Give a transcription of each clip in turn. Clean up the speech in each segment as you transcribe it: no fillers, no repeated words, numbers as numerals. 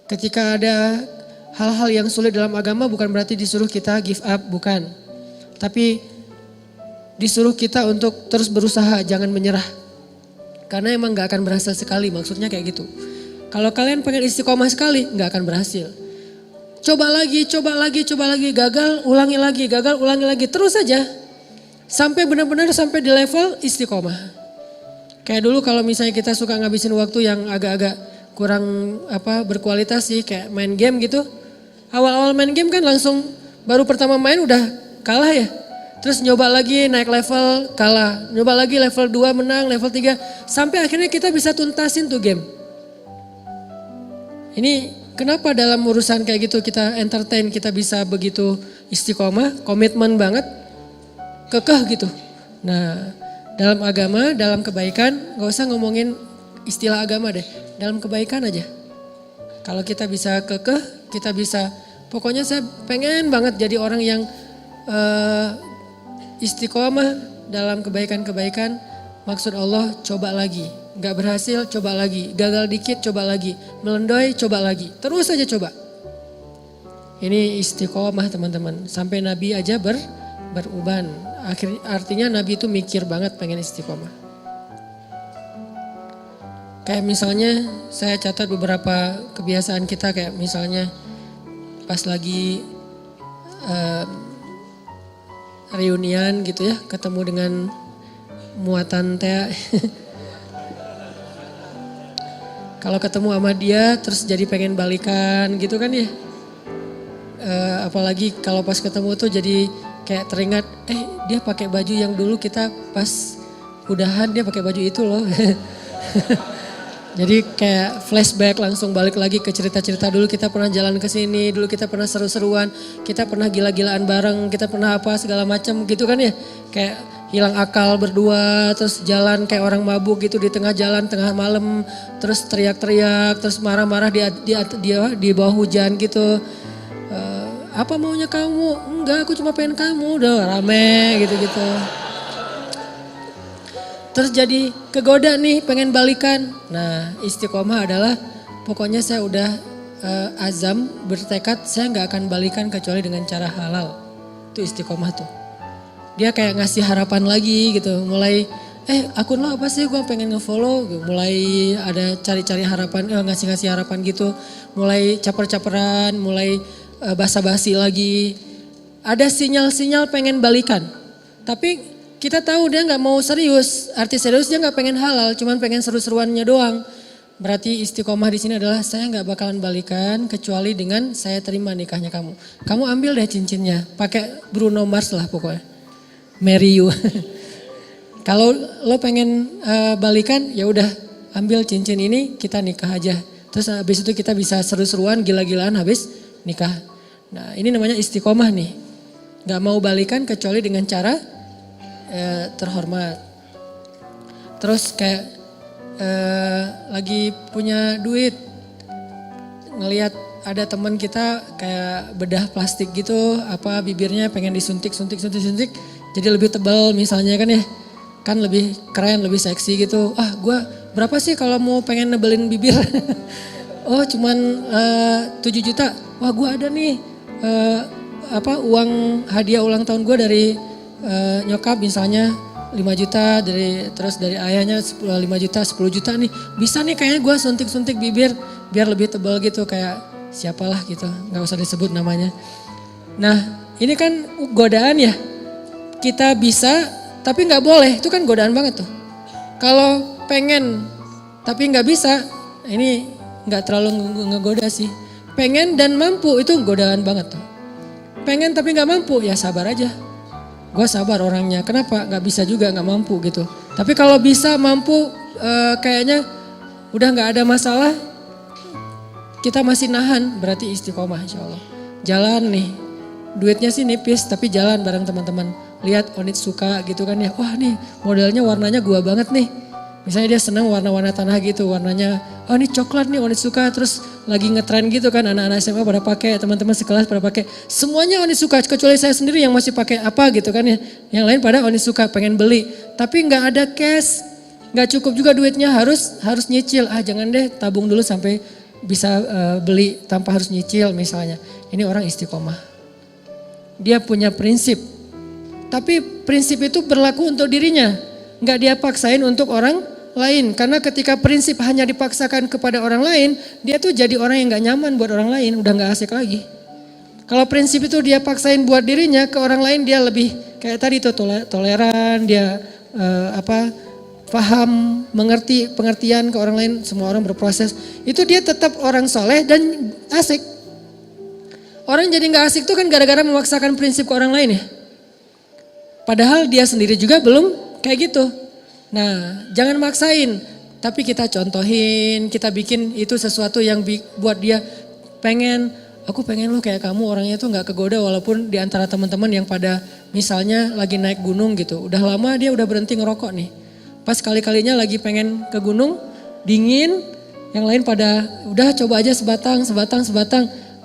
Ketika ada hal-hal yang sulit dalam agama bukan berarti disuruh kita give up, bukan. Tapi disuruh kita untuk terus berusaha, jangan menyerah. Karena emang gak akan berhasil sekali, maksudnya kayak gitu. Kalau kalian pengen istiqomah sekali, gak akan berhasil. Coba lagi, gagal, ulangi lagi, terus saja. Sampai benar-benar sampai di level istiqomah. Kayak dulu kalau misalnya kita suka ngabisin waktu yang agak-agak kurang berkualitas sih, kayak main game gitu. Awal-awal main game kan langsung baru pertama main udah kalah ya. Terus nyoba lagi naik level kalah, nyoba lagi level 2 menang, level 3. Sampai akhirnya kita bisa tuntasin tuh game. Ini kenapa dalam urusan kayak gitu kita entertain, kita bisa begitu istiqomah, komitmen banget, kekeh gitu. Nah dalam agama, dalam kebaikan, gak usah ngomongin istilah agama deh. Dalam kebaikan aja. Kalau kita bisa kekeh, kita bisa, pokoknya saya pengen banget jadi orang yang istiqomah dalam kebaikan-kebaikan. Maksud Allah, coba lagi. Gak berhasil, coba lagi. Gagal dikit, coba lagi. Melendoy, coba lagi. Terus aja coba. Ini istiqomah teman-teman. Sampai Nabi aja beruban. Artinya Nabi itu mikir banget pengen istiqomah. Kayak misalnya saya catat beberapa kebiasaan kita, kayak misalnya pas lagi reunian gitu ya, ketemu dengan muatan Tea. Kalau ketemu sama dia terus jadi pengen balikan gitu kan ya. Apalagi kalau pas ketemu tuh jadi kayak teringat, dia pakai baju yang dulu kita pas udahan dia pakai baju itu loh. Jadi kayak flashback, langsung balik lagi ke cerita-cerita dulu, kita pernah jalan ke sini, dulu kita pernah seru-seruan, kita pernah gila-gilaan bareng, kita pernah apa segala macam gitu kan ya. Kayak hilang akal berdua, terus jalan kayak orang mabuk gitu di tengah jalan, tengah malam, terus teriak-teriak, terus marah-marah di bawah hujan gitu. Apa maunya kamu? Enggak, aku cuma pengen kamu. Udah rame gitu-gitu. Terus jadi kegoda nih pengen balikan. Nah istiqomah adalah pokoknya saya udah azam, bertekad saya gak akan balikan kecuali dengan cara halal. Itu istiqomah tuh. Dia kayak ngasih harapan lagi gitu. Mulai akun lo apa sih, gue pengen ngefollow. Mulai ada cari-cari harapan, ngasih-ngasih harapan gitu. Mulai caper-caperan, mulai basa-basi lagi. Ada sinyal-sinyal pengen balikan. Tapi kita tahu dia gak mau serius. Arti serius dia gak pengen halal, cuman pengen seru-seruannya doang. Berarti istiqomah di sini adalah saya gak bakalan balikan kecuali dengan saya terima nikahnya kamu. Kamu ambil deh cincinnya, pakai Bruno Mars lah pokoknya. Marry you. Kalau lo pengen balikan, ya udah ambil cincin ini, kita nikah aja. Terus habis itu kita bisa seru-seruan, gila-gilaan habis nikah. Nah ini namanya istiqomah nih. Gak mau balikan kecuali dengan cara terhormat. Terus kayak lagi punya duit, ngelihat ada teman kita kayak bedah plastik gitu, bibirnya pengen disuntik, jadi lebih tebal misalnya kan ya, kan lebih keren, lebih seksi gitu. Gue berapa sih kalau mau pengen nebelin bibir? Oh cuman 7 juta. Wah gue ada nih uang hadiah ulang tahun gue dari nyokap misalnya 5 juta, terus dari ayahnya 5 juta, 10 juta nih. Bisa nih kayaknya gue suntik-suntik bibir biar lebih tebal gitu, kayak siapalah gitu, gak usah disebut namanya. Nah ini kan godaan ya, kita bisa tapi gak boleh, itu kan godaan banget tuh. Kalau pengen tapi gak bisa, ini gak terlalu ngegoda sih. Pengen dan mampu itu godaan banget tuh. Pengen tapi gak mampu, ya sabar aja. Gue sabar orangnya, kenapa? Gak bisa juga, gak mampu gitu. Tapi kalau bisa, mampu, kayaknya udah gak ada masalah, kita masih nahan, berarti istiqomah insya Allah. Jalan nih, duitnya sih nipis tapi jalan bareng teman-teman. Lihat Onitsuka gitu kan ya, wah nih modelnya warnanya gua banget nih. Misalnya dia senang warna-warna tanah gitu, warnanya, oh ini coklat nih Onitsuka, terus lagi ngetren gitu kan, anak-anak SMA pada pakai, teman-teman sekelas pada pakai, semuanya Onitsuka, kecuali saya sendiri yang masih pakai apa gitu kan ya, yang lain pada Onitsuka pengen beli, tapi nggak ada cash, nggak cukup juga duitnya, harus nyicil, jangan deh tabung dulu sampai bisa beli tanpa harus nyicil misalnya. Ini orang istiqomah. Dia punya prinsip. Tapi prinsip itu berlaku untuk dirinya. Enggak dia paksain untuk orang lain. Karena ketika prinsip hanya dipaksakan kepada orang lain, dia tuh jadi orang yang gak nyaman buat orang lain, udah gak asik lagi. Kalau prinsip itu dia paksain buat dirinya, ke orang lain dia lebih kayak tadi tuh toleran, dia paham, mengerti pengertian ke orang lain, semua orang berproses. Itu dia tetap orang soleh dan asik. Orang jadi gak asik tuh kan gara-gara memaksakan prinsip ke orang lain ya. Padahal dia sendiri juga belum kayak gitu. Nah, jangan maksain, tapi kita contohin, kita bikin itu sesuatu yang buat dia aku pengen lo kayak kamu, orangnya tuh gak kegoda walaupun di antara teman-teman yang pada misalnya lagi naik gunung gitu. Udah lama dia udah berhenti ngerokok nih. Pas kali-kalinya lagi pengen ke gunung, dingin, yang lain pada udah coba aja sebatang.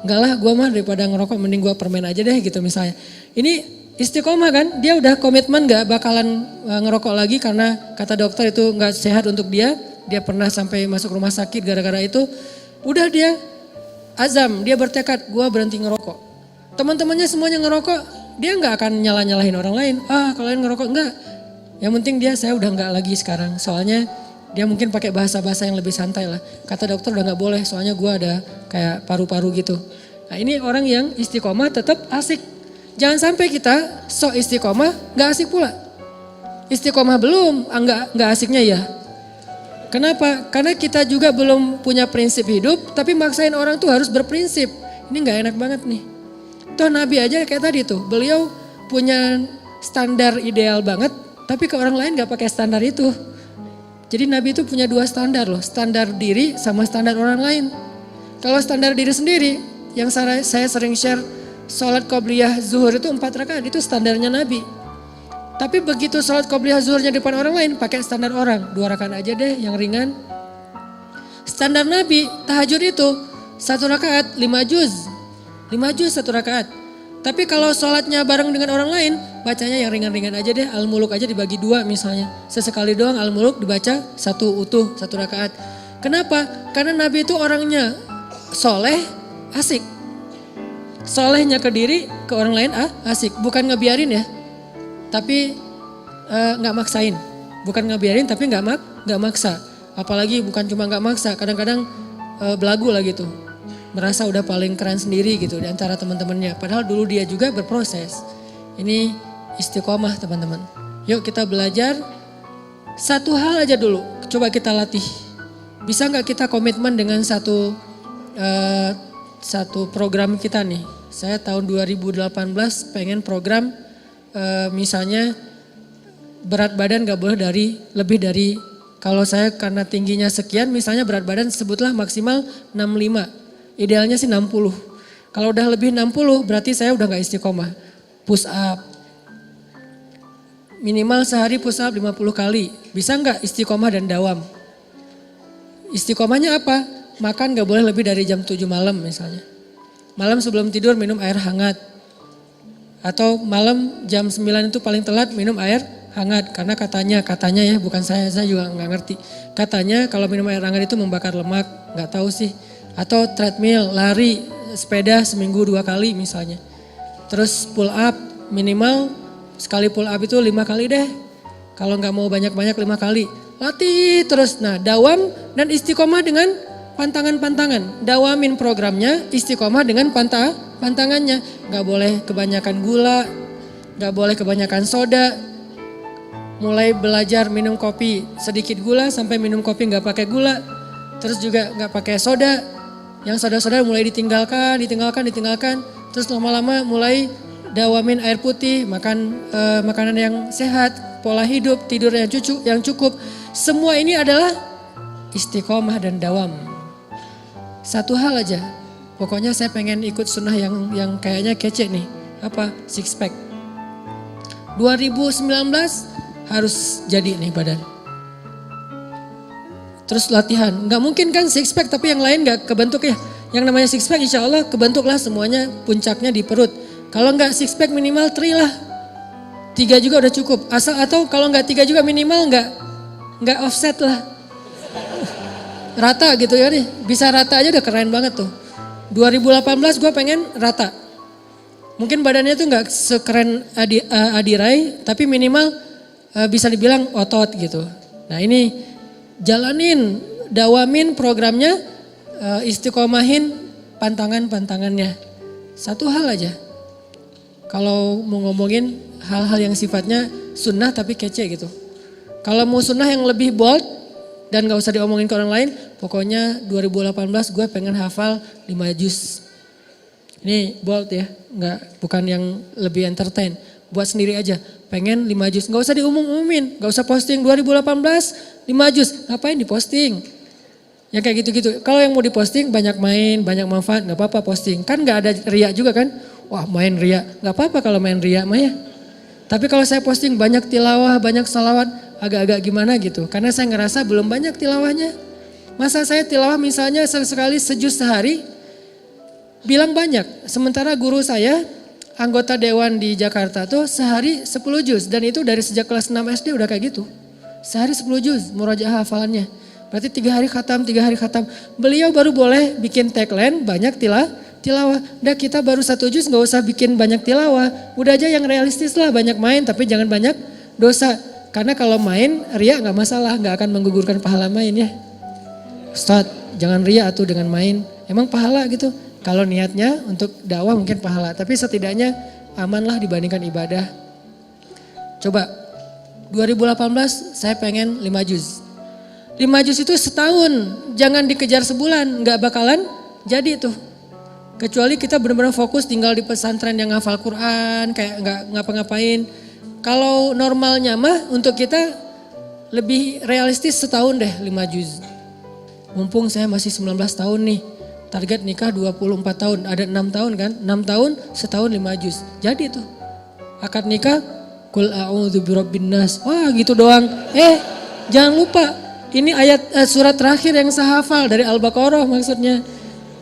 Enggak lah, gue mah daripada ngerokok mending gue permen aja deh gitu misalnya. Ini istiqomah kan, dia udah komitmen gak bakalan ngerokok lagi karena kata dokter itu gak sehat untuk dia. Dia pernah sampai masuk rumah sakit gara-gara itu. Udah dia azam, dia bertekad gue berhenti ngerokok. Teman-temannya semuanya ngerokok, dia gak akan nyalahin orang lain. Kalau lain ngerokok enggak. Yang penting saya udah gak lagi sekarang. Soalnya dia mungkin pakai bahasa-bahasa yang lebih santai lah. Kata dokter udah gak boleh soalnya gue ada kayak paru-paru gitu. Nah ini orang yang istiqomah tetap asik. Jangan sampai kita sok istiqomah gak asik pula. Istiqomah belum, gak asiknya ya. Kenapa? Karena kita juga belum punya prinsip hidup, tapi maksain orang tuh harus berprinsip. Ini gak enak banget nih. Toh Nabi aja kayak tadi tuh, beliau punya standar ideal banget, tapi ke orang lain gak pakai standar itu. Jadi Nabi itu punya dua standar loh, standar diri sama standar orang lain. Kalau standar diri sendiri, yang saya sering share, sholat qobliyah zuhur itu 4 rakaat, itu standarnya Nabi. Tapi begitu sholat qobliyah zuhurnya depan orang lain, pakai standar orang. 2 rakaat aja deh yang ringan. Standar Nabi, tahajud itu 1 rakaat 5 juz. 5 juz 1 rakaat. Tapi kalau sholatnya bareng dengan orang lain, bacanya yang ringan-ringan aja deh. Al-Muluk aja dibagi 2 misalnya. Sesekali doang Al-Muluk dibaca 1 utuh, 1 rakaat. Kenapa? Karena Nabi itu orangnya soleh, asik. Solehnya ke diri, ke orang lain asik. Bukan ngebiarin ya, tapi gak maksain. Bukan ngebiarin tapi gak maksa. Apalagi bukan cuma gak maksa, kadang-kadang belagu lah gitu. Merasa udah paling keren sendiri gitu di antara teman-temannya. Padahal dulu dia juga berproses. Ini istiqomah teman-teman. Yuk kita belajar satu hal aja dulu. Coba kita latih. Bisa gak kita komitmen dengan satu program kita nih. Saya tahun 2018 pengen program misalnya berat badan gak boleh lebih dari, kalau saya karena tingginya sekian misalnya berat badan sebutlah maksimal 65. Idealnya sih 60. Kalau udah lebih 60 berarti saya udah gak istiqomah. Push up. Minimal sehari push up 50 kali. Bisa gak istiqomah dan dawam? Istiqomahnya apa? Makan gak boleh lebih dari jam 7 malam misalnya. Malam sebelum tidur minum air hangat. Atau malam jam 9 itu paling telat minum air hangat. Karena katanya ya bukan saya juga gak ngerti. Katanya kalau minum air hangat itu membakar lemak. Gak tahu sih. Atau treadmill, lari, sepeda seminggu 2 kali misalnya. Terus pull up minimal sekali pull up itu 5 kali deh. Kalau gak mau banyak-banyak 5 kali. Latih terus. Nah dawam dan istiqomah dengan pantangan-pantangan. Dawamin programnya, istiqomah dengan pantangannya. Gak boleh kebanyakan gula, gak boleh kebanyakan soda. Mulai belajar minum kopi sedikit gula sampai minum kopi gak pakai gula. Terus juga gak pakai soda. Yang soda-soda mulai ditinggalkan. Terus lama-lama mulai dawamin air putih, makan makanan yang sehat, pola hidup, tidur yang cukup. Semua ini adalah istiqomah dan dawam. Satu hal aja, pokoknya saya pengen ikut sunnah yang kayaknya kece nih. Apa? Six pack. 2019 harus jadi nih badan. Terus latihan, nggak mungkin kan six pack tapi yang lain nggak kebentuk ya. Yang namanya six pack insya Allah kebentuklah semuanya, puncaknya di perut. Kalau nggak six pack minimal 3 lah. 3 juga udah cukup. Atau kalau nggak 3 juga minimal nggak offset lah. rata gitu ya nih. Bisa rata aja udah keren banget tuh. 2018 gue pengen rata. Mungkin badannya tuh gak sekeren Adirai, tapi minimal bisa dibilang otot gitu. Nah ini jalanin, dawamin programnya, istiqomahin pantangan-pantangannya. Satu hal aja. Kalau mau ngomongin hal-hal yang sifatnya sunnah tapi kece gitu. Kalau mau sunnah yang lebih bold dan gak usah diomongin ke orang lain, pokoknya 2018 gue pengen hafal 5 juz. Ini bold ya, bukan yang lebih entertain. Buat sendiri aja, pengen 5 juz. Gak usah diumum-umumin, gak usah posting 2018 5 juz. Ngapain diposting? Ya kayak gitu-gitu. Kalau yang mau diposting banyak main, banyak manfaat, gak apa-apa posting. Kan gak ada riak juga kan? Wah main riak, gak apa-apa kalau main riak mah ya. Tapi kalau saya posting banyak tilawah, banyak salawat, agak-agak gimana gitu. Karena saya ngerasa belum banyak tilawahnya. Masa saya tilawah misalnya sekali sejuz sehari, bilang banyak. Sementara guru saya, anggota dewan di Jakarta tuh sehari 10 juz. Dan itu dari sejak kelas 6 SD udah kayak gitu. Sehari 10 juz, murojaah hafalannya. Berarti 3 hari khatam, 3 hari khatam. Beliau baru boleh bikin tagline banyak tilawah. Udah kita baru 1 juz gak usah bikin banyak tilawah. Udah aja yang realistis lah, banyak main tapi jangan banyak dosa. Karena kalau main ria gak masalah, gak akan menggugurkan pahala main ya. Ustaz jangan ria atuh dengan main. Emang pahala gitu. Kalau niatnya untuk dakwah mungkin pahala. Tapi setidaknya amanlah dibandingkan ibadah. Coba 2018 saya pengen 5 juz. 5 juz itu setahun, jangan dikejar sebulan, gak bakalan jadi tuh. Kecuali kita benar-benar fokus tinggal di pesantren yang ngafal Quran, kayak gak ngapa-ngapain. Kalau normalnya mah untuk kita lebih realistis setahun deh 5 juz. Mumpung saya masih 19 tahun nih, target nikah 24 tahun, ada 6 tahun kan, 6 tahun setahun 5 juz. Jadi tuh, akad nikah, Qul a'udzu birabbin nas, wah gitu doang. Jangan lupa. Ini ayat surat terakhir yang saya hafal dari Al-Baqarah maksudnya.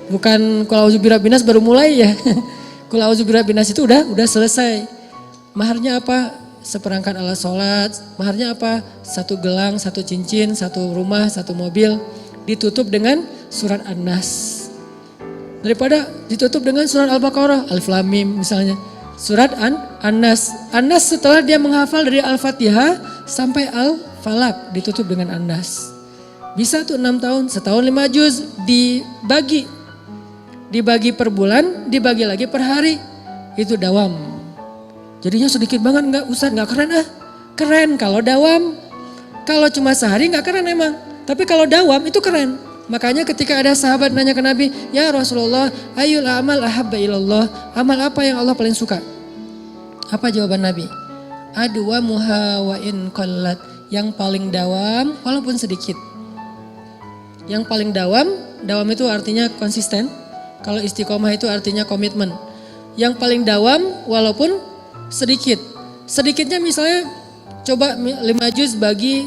Bukan Qul a'udzu birabbin nas baru mulai ya. Qul a'udzu birabbin nas itu udah selesai. Maharnya apa? Seperangkat alat sholat. Maharnya apa? 1 gelang, 1 cincin, 1 rumah, 1 mobil. Ditutup dengan surat An-Nas. Daripada ditutup dengan surat Al-Baqarah, Alif Lam Mim misalnya. Surat An-Nas. An-Nas setelah dia menghafal dari Al-Fatihah sampai Al-Falaq ditutup dengan An-Nas. Bisa tuh 6 tahun, setahun 5 juz dibagi. Dibagi per bulan, dibagi lagi per hari. Itu dawam. Jadinya sedikit banget enggak, Ustaz enggak keren ah. Keren kalau dawam. Kalau cuma sehari enggak keren emang. Tapi kalau dawam itu keren. Makanya ketika ada sahabat nanya ke Nabi, ya Rasulullah, ayul amal ahabba ilallah. Amal apa yang Allah paling suka? Apa jawaban Nabi? Adwamuha wa in qallat. Yang paling dawam walaupun sedikit. Yang paling dawam itu artinya konsisten. Kalau istiqomah itu artinya komitmen. Yang paling dawam walaupun sedikit. Sedikitnya misalnya coba 5 juz bagi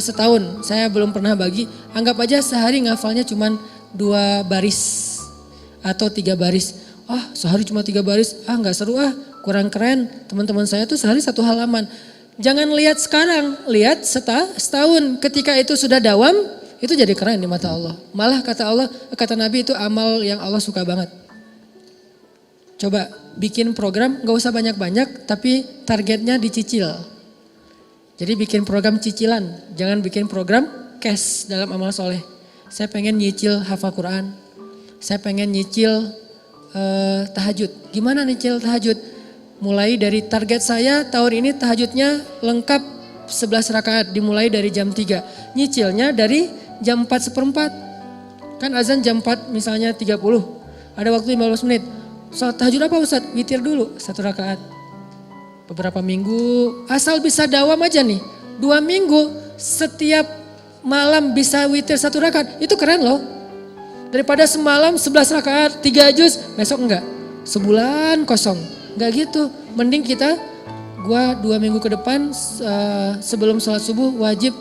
setahun. Saya belum pernah bagi. Anggap aja sehari ngafalnya cuma 2 baris atau 3 baris. Sehari cuma 3 baris. Gak seru kurang keren. Teman-teman saya tuh sehari 1 halaman. Jangan lihat sekarang, lihat setahun. Ketika itu sudah dawam, itu jadi keren di mata Allah. Malah kata Nabi itu amal yang Allah suka banget. Coba bikin program gak usah banyak-banyak tapi targetnya dicicil. Jadi bikin program cicilan, jangan bikin program cash dalam amal soleh. Saya pengen nyicil hafal Quran, saya pengen nyicil tahajud. Gimana nyicil tahajud? Mulai dari target saya tahun ini tahajudnya lengkap 11 rakaat dimulai dari jam 3. Nyicilnya dari jam 4:04. Kan azan jam 4 misalnya 30. Ada waktu 15 menit. Salat tahajud apa Ustaz? Witir dulu 1 rakaat. Beberapa minggu asal bisa dawam aja nih. 2 minggu setiap malam bisa witir 1 rakaat. Itu keren loh. Daripada semalam 11 rakaat 3 juz besok enggak. Sebulan kosong. Enggak gitu. Mending gua 2 minggu ke depan sebelum sholat subuh wajib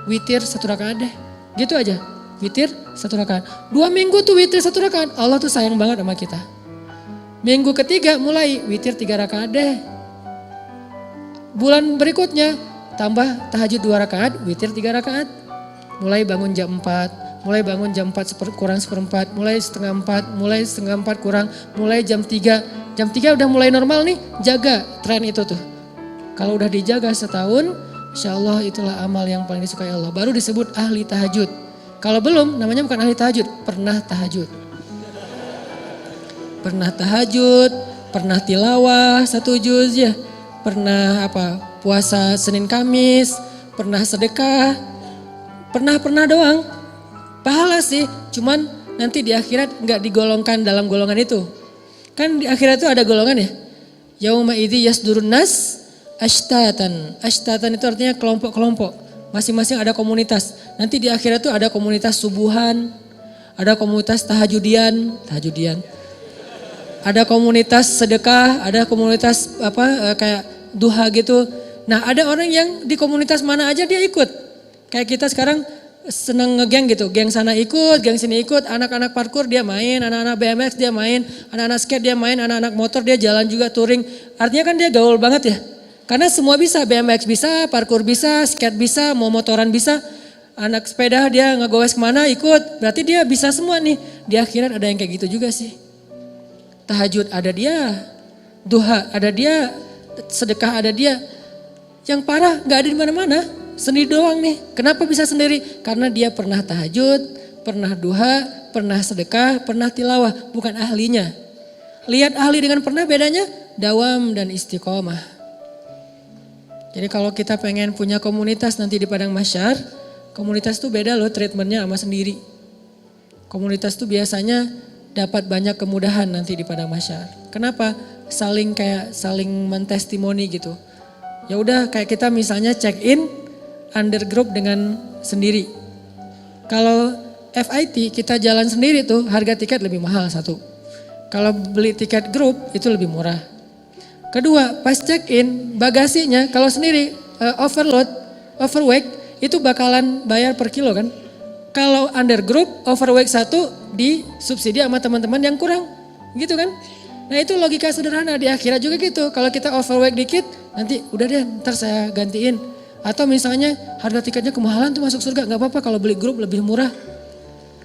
witir 1 rakaat deh. Gitu aja. Witir 1 rakaat. 2 minggu tuh witir 1 rakaat. Allah tuh sayang banget sama kita. Minggu ketiga mulai witir 3 rakaat deh. Bulan berikutnya tambah tahajud 2 rakaat, witir 3 rakaat. Mulai bangun jam 4, mulai bangun jam 4 kurang seperempat, mulai setengah 4, mulai setengah 4 kurang, mulai jam 3. Jam 3 udah mulai normal nih, jaga tren itu tuh. Kalau udah dijaga setahun, insya Allah itulah amal yang paling disukai Allah. Baru disebut ahli tahajud. Kalau belum, namanya bukan ahli tahajud, pernah tahajud. Pernah tahajud, pernah tilawah 1 juz ya. Pernah puasa Senin Kamis, pernah sedekah, pernah doang. Pahala sih, cuman nanti di akhirat nggak digolongkan dalam golongan itu. Kan di akhirat itu ada golongan ya. Yauma idzi yasdurun nas ashtatan. Ashtatan itu artinya kelompok-kelompok. Masing-masing ada komunitas. Nanti di akhirat itu ada komunitas subuhan, ada komunitas tahajudian. Ada komunitas sedekah, ada komunitas kayak duha gitu. Nah, ada orang yang di komunitas mana aja dia ikut. Kayak kita sekarang seneng ngegeng gitu, geng sana ikut, geng sini ikut, anak-anak parkour dia main, anak-anak BMX dia main, anak-anak skate dia main, anak-anak motor dia jalan juga touring. Artinya kan dia gaul banget ya. Karena semua bisa, BMX bisa, parkour bisa, skate bisa, mau motoran bisa. Anak sepeda dia ngegoes kemana ikut, berarti dia bisa semua nih. Di akhirat ada yang kayak gitu juga sih. Tahajud ada dia, duha ada dia, sedekah ada dia. Yang parah gak ada di mana-mana, sendiri doang nih. Kenapa bisa sendiri? Karena dia pernah tahajud, pernah duha, pernah sedekah, pernah tilawah, bukan ahlinya. Lihat ahli dengan pernah bedanya, dawam dan istiqomah. Jadi kalau kita pengen punya komunitas nanti di padang mahsyar, komunitas tuh beda loh treatmentnya sama sendiri. Komunitas tuh biasanya dapat banyak kemudahan nanti di padang mahsyar. Kenapa? Saling mentestimoni gitu. Ya udah kayak kita misalnya check in under group dengan sendiri. Kalau FIT kita jalan sendiri tuh harga tiket lebih mahal satu. Kalau beli tiket grup itu lebih murah. Kedua, pas check in bagasinya kalau sendiri overweight itu bakalan bayar per kilo kan. Kalau under group overweight satu disubsidi sama teman-teman yang kurang gitu kan. Nah itu logika sederhana di akhirat juga gitu. Kalau kita overweight dikit nanti udah deh ntar saya gantiin. Atau misalnya harga tiketnya kemahalan tuh masuk surga. Gak apa-apa kalau beli grup lebih murah.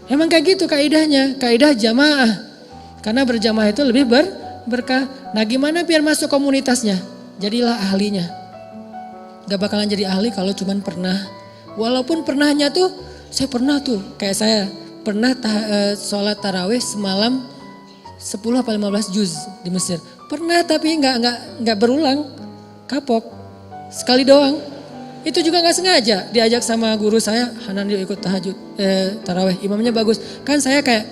Emang kayak gitu kaidahnya. Kaidah jamaah. Karena berjamaah itu lebih berkah. Nah gimana biar masuk komunitasnya? Jadilah ahlinya. Gak bakalan jadi ahli kalau cuman pernah. Walaupun pernahnya tuh saya pernah tuh. Kayak saya pernah sholat tarawih semalam 10 apa 15 juz di Mesir. Pernah tapi nggak berulang, kapok. Sekali doang. Itu juga nggak sengaja diajak sama guru saya, Hanan yuk ikut tarawih. Imamnya bagus. Kan saya kayak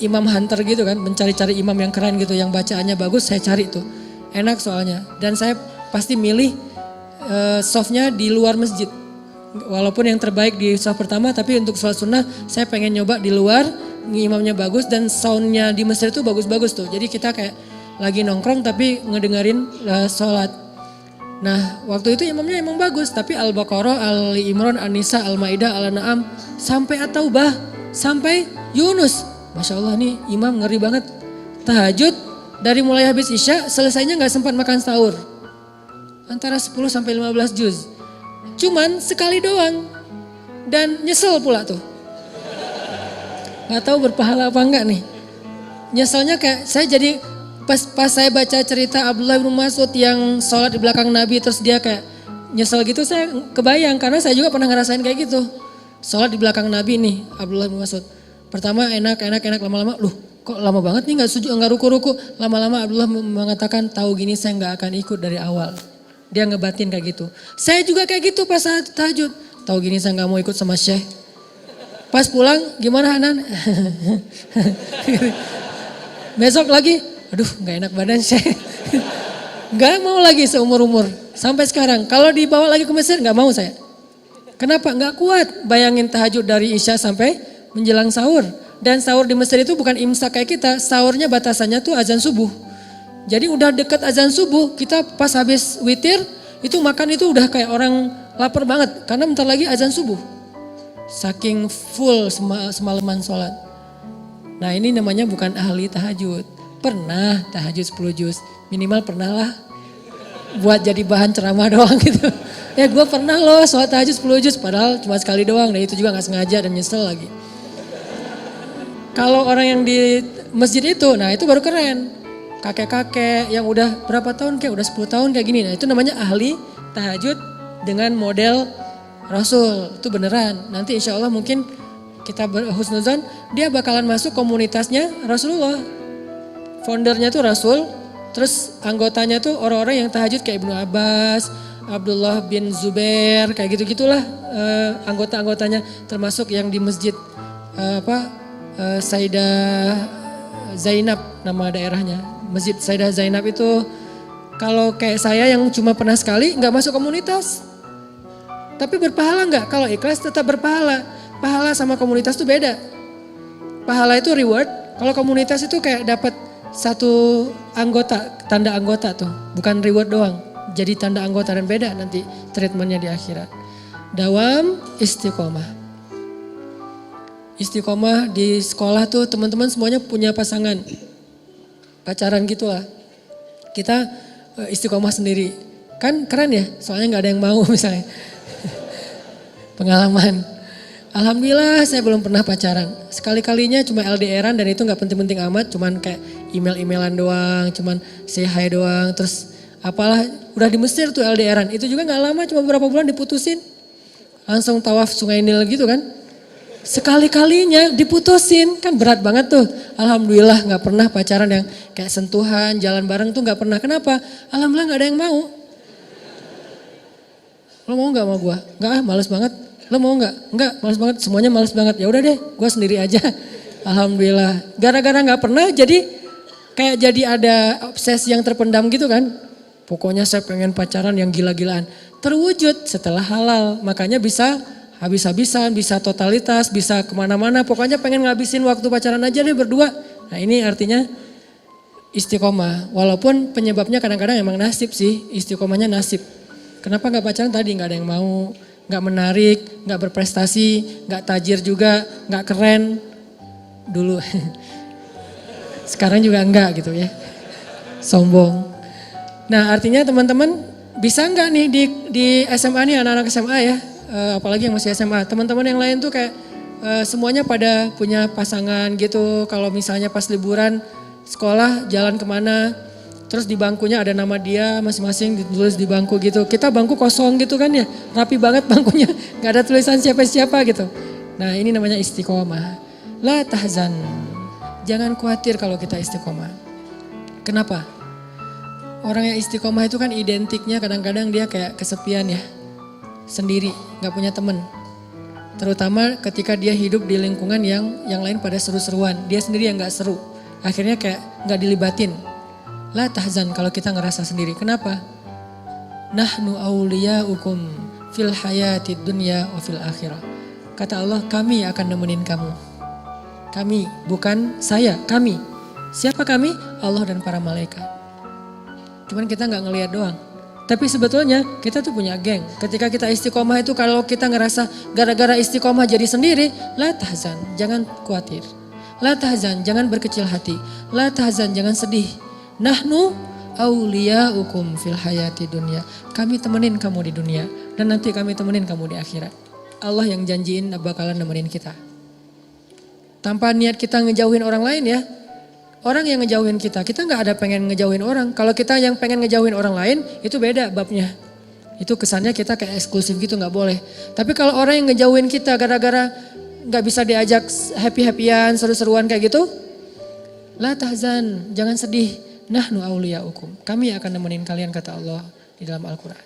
imam hunter gitu kan, mencari-cari imam yang keren gitu, yang bacaannya bagus saya cari tuh. Enak soalnya. Dan saya pasti milih softnya di luar masjid. Walaupun yang terbaik di soft pertama, tapi untuk sholat sunnah saya pengen nyoba di luar. Imamnya bagus dan soundnya di Mesir itu bagus-bagus tuh. Jadi kita kayak lagi nongkrong tapi ngedengerin sholat. Nah waktu itu imamnya emang bagus. Tapi Al-Baqarah, Al-Imran, An-Nisa, Al-Maidah, Al-An'am. Sampai At-Taubah, sampai Yunus. Masya Allah nih imam ngeri banget. Tahajud dari mulai habis isya selesainya gak sempat makan sahur. Antara 10 sampai 15 juz. Cuman sekali doang. Dan nyesel pula tuh. Gak tahu berpahala apa enggak nih. Nyeselnya kayak saya jadi pas saya baca cerita Abdullah bin Mas'ud yang sholat di belakang Nabi terus dia kayak nyesel gitu, saya kebayang karena saya juga pernah ngerasain kayak gitu. Sholat di belakang Nabi nih Abdullah bin Mas'ud. Pertama enak lama-lama kok lama banget nih nggak ruku-ruku. Lama-lama Abdullah mengatakan tahu gini saya nggak akan ikut dari awal. Dia ngebatin kayak gitu. Saya juga kayak gitu pas saat tahajud. Tahu gini saya nggak mau ikut sama Syekh. Pas pulang gimana Hanan? Besok lagi, aduh gak enak badan Syekh. Gak mau lagi seumur-umur. Sampai sekarang, kalau dibawa lagi ke Mesir gak mau saya. Kenapa? Gak kuat bayangin tahajud dari Isya sampai menjelang sahur. Dan sahur di Mesir itu bukan imsak kayak kita, sahurnya batasannya tuh azan subuh. Jadi udah deket azan subuh, kita pas habis witir, itu makan itu udah kayak orang lapar banget. Karena bentar lagi azan subuh. Saking full semalaman sholat. Nah ini namanya bukan ahli tahajud. Pernah tahajud 10 juz. Minimal pernah lah. Buat jadi bahan ceramah doang gitu. Gue pernah loh sholat tahajud 10 juz padahal cuma sekali doang. Dan itu juga gak sengaja dan nyesel lagi. Kalau orang yang di masjid itu, nah itu baru keren. Kakek-kakek yang udah berapa tahun kayak udah 10 tahun kayak gini. Nah itu namanya ahli tahajud dengan model Rasul. Itu beneran. Nanti insya Allah mungkin kita berhusnuzon dia bakalan masuk komunitasnya Rasulullah. Foundernya tuh Rasul. Terus anggotanya tuh orang-orang yang tahajud kayak Ibnu Abbas, Abdullah bin Zubair, kayak gitu-gitulah anggota-anggotanya. Termasuk yang di masjid Sayyidah Zainab nama daerahnya. Masjid Sayyidah Zainab itu kalau kayak saya yang cuma pernah sekali nggak masuk komunitas. Tapi berpahala nggak? Kalau ikhlas tetap berpahala. Pahala sama komunitas itu beda. Pahala itu reward, kalau komunitas itu kayak dapat satu anggota, tanda anggota tuh. Bukan reward doang, jadi tanda anggota dan beda nanti treatmentnya di akhirat. Dawam istiqomah. Istiqomah di sekolah tuh teman-teman semuanya punya pasangan. Pacaran gitulah. Kita istiqomah sendiri. Kan keren ya, soalnya gak ada yang mau misalnya. Pengalaman. Alhamdulillah saya belum pernah pacaran. Sekali-kalinya cuma LDRan dan itu gak penting-penting amat. Cuman kayak email-emailan doang, cuman say hi doang. Terus apalah, udah di Mesir tuh LDRan. Itu juga gak lama, cuma beberapa bulan diputusin. Langsung tawaf Sungai Nil gitu kan. Sekali-kalinya diputusin, kan berat banget tuh. Alhamdulillah gak pernah pacaran yang kayak sentuhan, jalan bareng tuh gak pernah. Kenapa? Alhamdulillah gak ada yang mau. Lo mau gak sama gue? Enggak males banget. Lo mau gak? Enggak, males banget. Semuanya males banget. Ya udah deh, gue sendiri aja. Alhamdulillah. Gara-gara gak pernah jadi kayak jadi ada obsesi yang terpendam gitu kan. Pokoknya saya pengen pacaran yang gila-gilaan. Terwujud setelah halal. Makanya bisa habis-habisan, bisa totalitas, bisa kemana-mana. Pokoknya pengen ngabisin waktu pacaran aja deh berdua. Nah ini artinya istiqomah. Walaupun penyebabnya kadang-kadang emang nasib sih. Istiqomahnya nasib. Kenapa gak pacaran tadi? Gak ada yang mau. Gak menarik, gak berprestasi, gak tajir juga, gak keren. Dulu. Sekarang juga enggak gitu ya. Sombong. Nah artinya teman-teman bisa enggak nih di SMA nih anak-anak SMA ya. Apalagi yang masih SMA, teman-teman yang lain tuh kayak semuanya pada punya pasangan gitu. Kalau misalnya pas liburan sekolah jalan kemana, terus di bangkunya ada nama dia masing-masing ditulis di bangku gitu. Kita bangku kosong gitu kan ya, rapi banget bangkunya, gak ada tulisan siapa-siapa gitu. Nah ini namanya istiqomah. La tahzan, jangan khawatir kalau kita istiqomah. Kenapa? Orang yang istiqomah itu kan identiknya kadang-kadang dia kayak kesepian ya. Sendiri, gak punya temen. Terutama ketika dia hidup di lingkungan yang lain pada seru-seruan. Dia sendiri yang gak seru. Akhirnya kayak gak dilibatin. La tahzan kalau kita ngerasa sendiri. Kenapa? Nahnu awliyaukum fil hayatid dunya wa fil akhirah. Kata Allah, kami akan nemenin kamu. Kami, bukan saya, kami. Siapa kami? Allah dan para malaikat. Cuman kita gak ngelihat doang. Tapi sebetulnya kita tuh punya geng. Ketika kita istiqomah itu kalau kita ngerasa gara-gara istiqomah jadi sendiri. La tahzan, jangan khawatir. La tahzan, jangan berkecil hati. La tahzan, jangan sedih. Nahnu awliyaukum fil hayati dunya. Kami temenin kamu di dunia. Dan nanti kami temenin kamu di akhirat. Allah yang janjiin bakalan nemenin kita. Tanpa niat kita ngejauhin orang lain ya. Orang yang ngejauhin kita gak ada pengen ngejauhin orang. Kalau kita yang pengen ngejauhin orang lain, itu beda babnya. Itu kesannya kita kayak eksklusif gitu, gak boleh. Tapi kalau orang yang ngejauhin kita gara-gara gak bisa diajak happy-happyan, seru-seruan kayak gitu. La tahzan, jangan sedih. Nahnu awliyaukum. Kami akan nemenin kalian kata Allah di dalam Al-Quran.